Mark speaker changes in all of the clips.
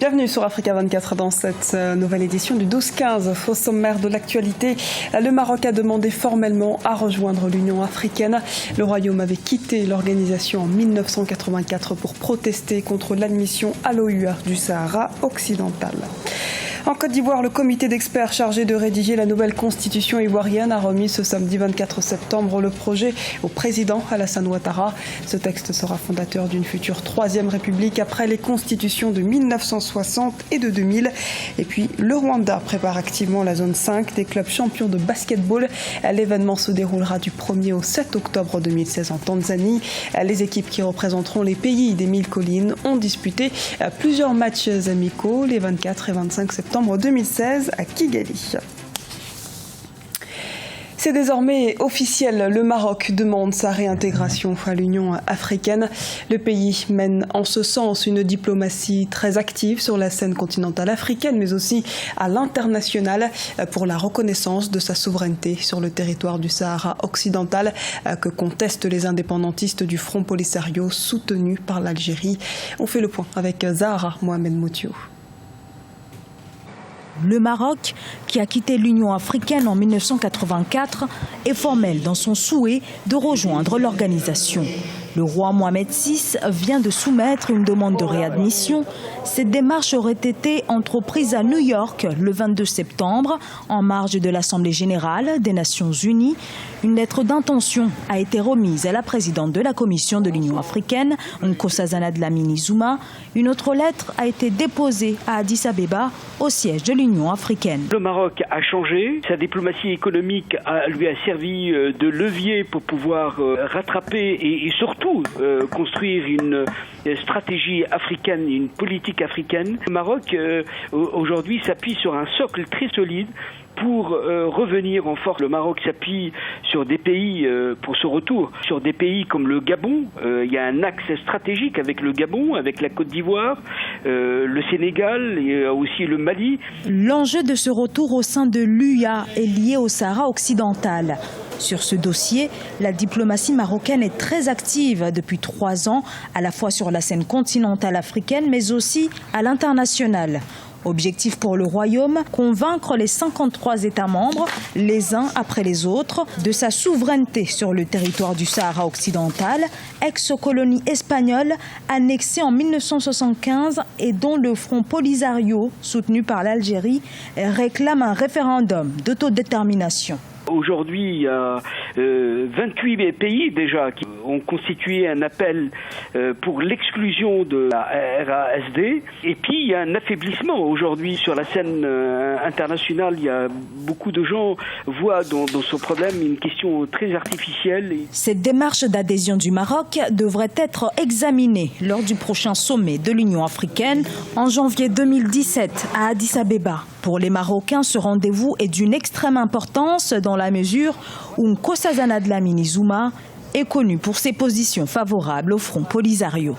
Speaker 1: Bienvenue sur Africa 24 dans cette nouvelle édition du 12-15. Au sommaire de l'actualité, le Maroc a demandé formellement à rejoindre l'Union africaine. Le Royaume avait quitté l'organisation en 1984 pour protester contre l'admission à l'OUA du Sahara occidental. En Côte d'Ivoire, le comité d'experts chargé de rédiger la nouvelle constitution ivoirienne a remis ce samedi 24 septembre le projet au président Alassane Ouattara. Ce texte sera fondateur d'une future troisième république après les constitutions de 1960 et de 2000. Et puis le Rwanda prépare activement la zone 5 des clubs champions de basketball. L'événement se déroulera du 1er au 7 octobre 2016 en Tanzanie. Les équipes qui représenteront les pays des 1000 collines ont disputé plusieurs matchs amicaux les 24 et 25 septembre 2016 à Kigali. C'est désormais officiel, le Maroc demande sa réintégration à l'Union africaine. Le pays mène en ce sens une diplomatie très active sur la scène continentale africaine, mais aussi à l'international pour la reconnaissance de sa souveraineté sur le territoire du Sahara occidental que contestent les indépendantistes du Front Polisario soutenu par l'Algérie. On fait le point avec Zahara Mohamed Moutiou.
Speaker 2: Le Maroc, qui a quitté l'Union africaine en 1984, est formel dans son souhait de rejoindre l'organisation. Le roi Mohamed VI vient de soumettre une demande de réadmission. Cette démarche aurait été entreprise à New York le 22 septembre, en marge de l'Assemblée générale des Nations unies. Une lettre d'intention a été remise à la présidente de la Commission de l'Union africaine, Nkosazana Dlamini Zuma. Une autre lettre a été déposée à Addis Abeba, au siège de l'Union africaine.
Speaker 3: Le Maroc a changé, sa diplomatie économique lui a servi de levier pour pouvoir rattraper et surtout construire une stratégie africaine, une politique africaine. Le Maroc aujourd'hui s'appuie sur un socle très solide pour revenir en force. Le Maroc s'appuie sur des pays pour ce retour, sur des pays comme le Gabon. Il y a un axe stratégique avec le Gabon, avec la Côte d'Ivoire, le Sénégal et aussi le Mali.
Speaker 2: L'enjeu de ce retour au sein de l'UA est lié au Sahara occidental. Sur ce dossier, la diplomatie marocaine est très active depuis 3 ans, à la fois sur la scène continentale africaine, mais aussi à l'international. Objectif pour le Royaume, convaincre les 53 États membres, les uns après les autres, de sa souveraineté sur le territoire du Sahara occidental, ex-colonie espagnole annexée en 1975 et dont le Front Polisario, soutenu par l'Algérie, réclame un référendum d'autodétermination.
Speaker 3: Aujourd'hui, il y a 28 pays déjà qui ont constitué un appel pour l'exclusion de la RASD. Et puis, il y a un affaiblissement aujourd'hui sur la scène internationale. Il y a beaucoup de gens voient dans ce problème une question très artificielle.
Speaker 2: Cette démarche d'adhésion du Maroc devrait être examinée lors du prochain sommet de l'Union africaine en janvier 2017 à Addis Abeba. Pour les Marocains, ce rendez-vous est d'une extrême importance dans la mesure où Nkosazana Dlamini Zuma est connu pour ses positions favorables au Front Polisario.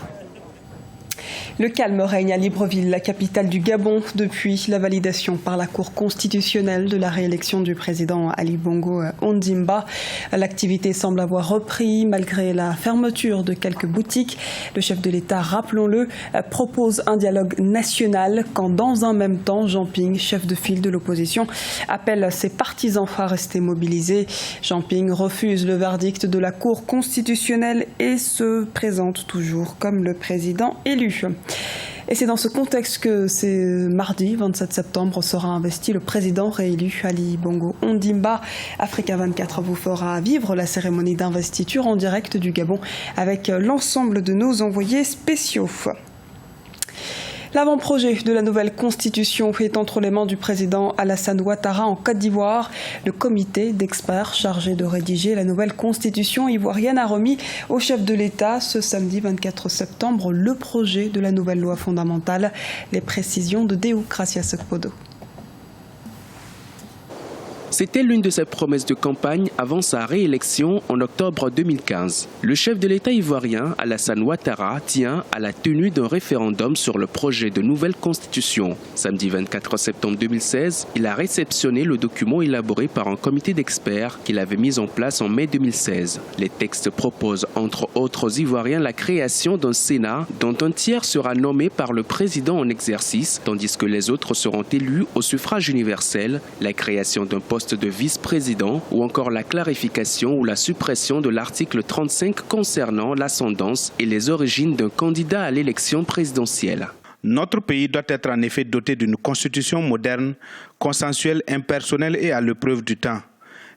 Speaker 1: Le calme règne à Libreville, la capitale du Gabon, depuis la validation par la Cour constitutionnelle de la réélection du président Ali Bongo Ondimba. L'activité semble avoir repris malgré la fermeture de quelques boutiques. Le chef de l'État, rappelons-le, propose un dialogue national quand dans un même temps, Jean Ping, chef de file de l'opposition, appelle ses partisans à rester mobilisés. Jean Ping refuse le verdict de la Cour constitutionnelle et se présente toujours comme le président élu. Et c'est dans ce contexte que c'est mardi 27 septembre sera investi le président réélu Ali Bongo Ondimba. Africa 24 vous fera vivre la cérémonie d'investiture en direct du Gabon avec l'ensemble de nos envoyés spéciaux. L'avant-projet de la nouvelle constitution est entre les mains du président Alassane Ouattara en Côte d'Ivoire. Le comité d'experts chargé de rédiger la nouvelle constitution ivoirienne a remis au chef de l'État ce samedi 24 septembre le projet de la nouvelle loi fondamentale. Les précisions de Déou Gracia Sekpodo.
Speaker 4: C'était l'une de ses promesses de campagne avant sa réélection en octobre 2015. Le chef de l'État ivoirien, Alassane Ouattara, tient à la tenue d'un référendum sur le projet de nouvelle constitution. Samedi 24 septembre 2016, il a réceptionné le document élaboré par un comité d'experts qu'il avait mis en place en mai 2016. Les textes proposent entre autres aux Ivoiriens la création d'un Sénat dont un tiers sera nommé par le président en exercice, tandis que les autres seront élus au suffrage universel, la création d'un poste de vice-président ou encore la clarification ou la suppression de l'article 35 concernant l'ascendance et les origines d'un candidat à l'élection présidentielle.
Speaker 5: Notre pays doit être en effet doté d'une constitution moderne, consensuelle, impersonnelle et à l'épreuve du temps.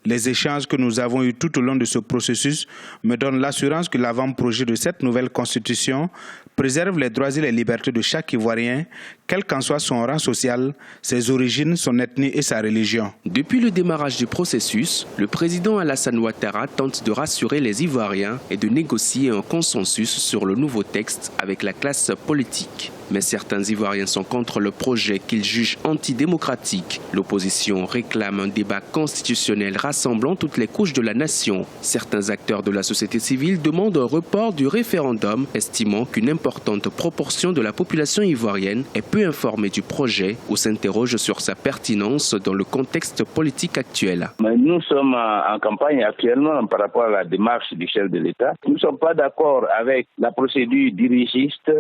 Speaker 5: Les échanges que nous avons eus tout au long de ce processus me donnent l'assurance que l'avant-projet de cette nouvelle constitution préserve les droits et les libertés de chaque Ivoirien, quel qu'en soit son rang social, ses origines, son ethnie et sa religion.
Speaker 4: Depuis le démarrage du processus, le président Alassane Ouattara tente de rassurer les Ivoiriens et de négocier un consensus sur le nouveau texte avec la classe politique. Mais certains Ivoiriens sont contre le projet qu'ils jugent antidémocratique. L'opposition réclame un débat constitutionnel rassemblant toutes les couches de la nation. Certains acteurs de la société civile demandent un report du référendum, estimant qu'une importante proportion de la population ivoirienne est peu informée du projet ou s'interroge sur sa pertinence dans le contexte politique actuel.
Speaker 6: Nous sommes en campagne actuellement par rapport à la démarche du chef de l'État. Nous ne sommes pas d'accord avec la procédure dirigiste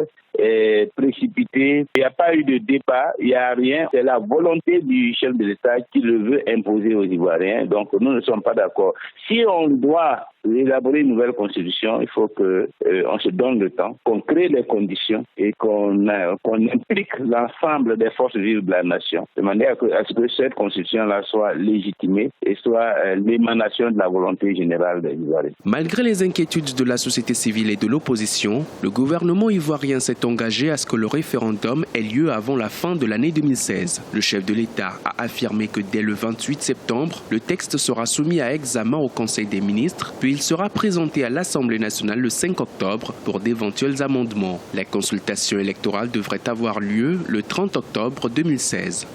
Speaker 6: précipité. Il n'y a pas eu de débat, il n'y a rien. C'est la volonté du chef de l'État qui le veut imposer aux Ivoiriens. Donc nous ne sommes pas d'accord. Si on doit élaborer une nouvelle constitution, il faut qu'on se donne le temps, qu'on crée les conditions et qu'on implique l'ensemble des forces vives de la nation, de manière à ce que cette constitution-là soit légitimée et soit l'émanation de la volonté générale des Ivoiriens.
Speaker 4: Malgré les inquiétudes de la société civile et de l'opposition, le gouvernement ivoirien s'est engagé à ce que le référendum ait lieu avant la fin de l'année 2016. Le chef de l'État a affirmé que dès le 28 septembre, le texte sera soumis à examen au Conseil des ministres, puis il sera présenté à l'Assemblée nationale le 5 octobre pour d'éventuels amendements. La consultation électorale devrait avoir lieu le 30 octobre 2016.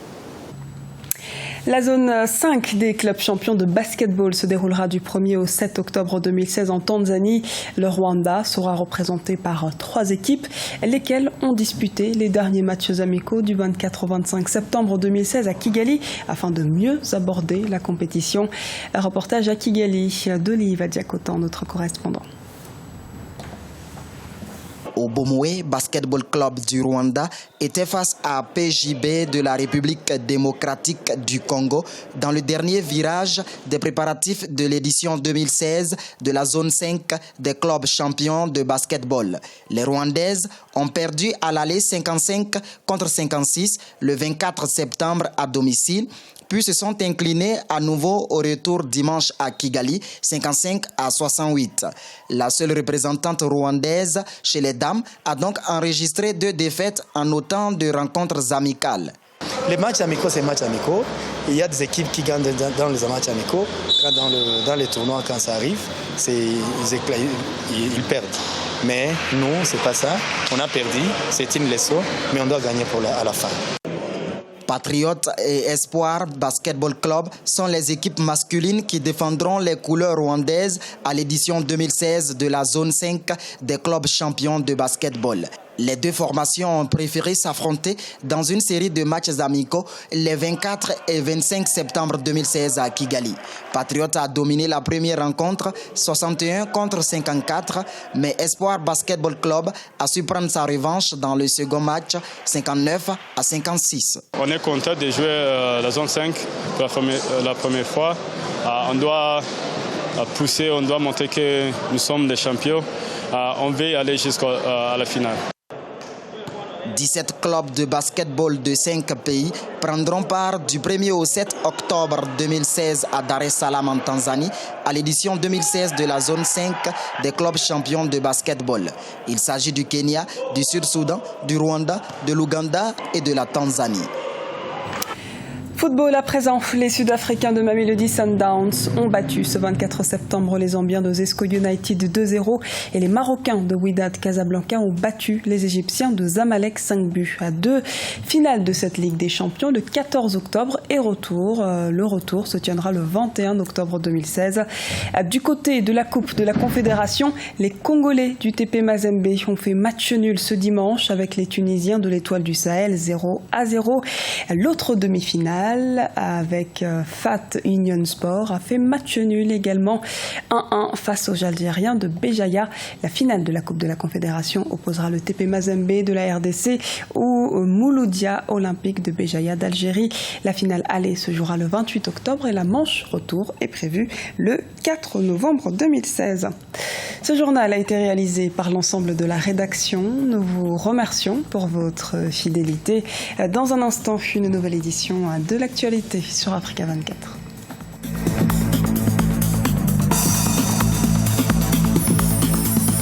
Speaker 1: La zone 5 des clubs champions de basketball se déroulera du 1er au 7 octobre 2016 en Tanzanie. Le Rwanda sera représenté par 3 équipes, lesquelles ont disputé les derniers matchs amicaux du 24 au 25 septembre 2016 à Kigali afin de mieux aborder la compétition. Un reportage à Kigali d'Olive Adjakotan, notre correspondant.
Speaker 7: Au Bomoué Basketball Club du Rwanda était face à PJB de la République démocratique du Congo dans le dernier virage des préparatifs de l'édition 2016 de la zone 5 des clubs champions de basketball. Les Rwandaises ont perdu à l'aller 55 contre 56 le 24 septembre à domicile, puis se sont inclinés à nouveau au retour dimanche à Kigali, 55 à 68. La seule représentante rwandaise chez les dames a donc enregistré 2 défaites en autant de rencontres amicales.
Speaker 8: Les matchs amicaux, c'est matchs amicaux. Il y a des équipes qui gagnent dans les matchs amicaux. Dans les tournois, quand ça arrive, ils perdent. Mais nous, c'est pas ça. On a perdu, c'est une leçon, mais on doit gagner à la fin.
Speaker 7: Patriotes et Espoir Basketball Club sont les équipes masculines qui défendront les couleurs rwandaises à l'édition 2016 de la zone 5 des clubs champions de basketball. Les 2 formations ont préféré s'affronter dans une série de matchs amicaux les 24 et 25 septembre 2016 à Kigali. Patriote a dominé la première rencontre 61 contre 54, mais Espoir Basketball Club a su prendre sa revanche dans le second match 59 à 56.
Speaker 9: On est content de jouer la zone 5 pour la première fois. On doit pousser, on doit montrer que nous sommes des champions. On veut aller jusqu'à la finale.
Speaker 7: 17 clubs de basketball de 5 pays prendront part du 1er au 7 octobre 2016 à Dar es Salaam en Tanzanie à l'édition 2016 de la zone 5 des clubs champions de basketball. Il s'agit du Kenya, du Sud-Soudan, du Rwanda, de l'Ouganda et de la Tanzanie.
Speaker 1: Football à présent, les Sud-Africains de Mamelodi Sundowns ont battu ce 24 septembre les Zambiens de Zesco United 2-0 et les Marocains de Wydad Casablanca ont battu les Égyptiens de Zamalek 5-2. Finale de cette Ligue des Champions le 14 octobre et retour. Le retour se tiendra le 21 octobre 2016. Du côté de la Coupe de la Confédération, les Congolais du TP Mazembe ont fait match nul ce dimanche avec les Tunisiens de l'Étoile du Sahel 0-0. L'autre demi-finale avec FAT Union Sport a fait match nul également 1-1 face aux Algériens de Béjaïa. La finale de la Coupe de la Confédération opposera le TP Mazembe de la RDC au Mouloudia Olympique de Béjaïa d'Algérie. La finale aller se jouera le 28 octobre et la manche retour est prévue le 4 novembre 2016. Ce journal a été réalisé par l'ensemble de la rédaction. Nous vous remercions pour votre fidélité. Dans un instant, une nouvelle édition de l'actualité sur Africa 24.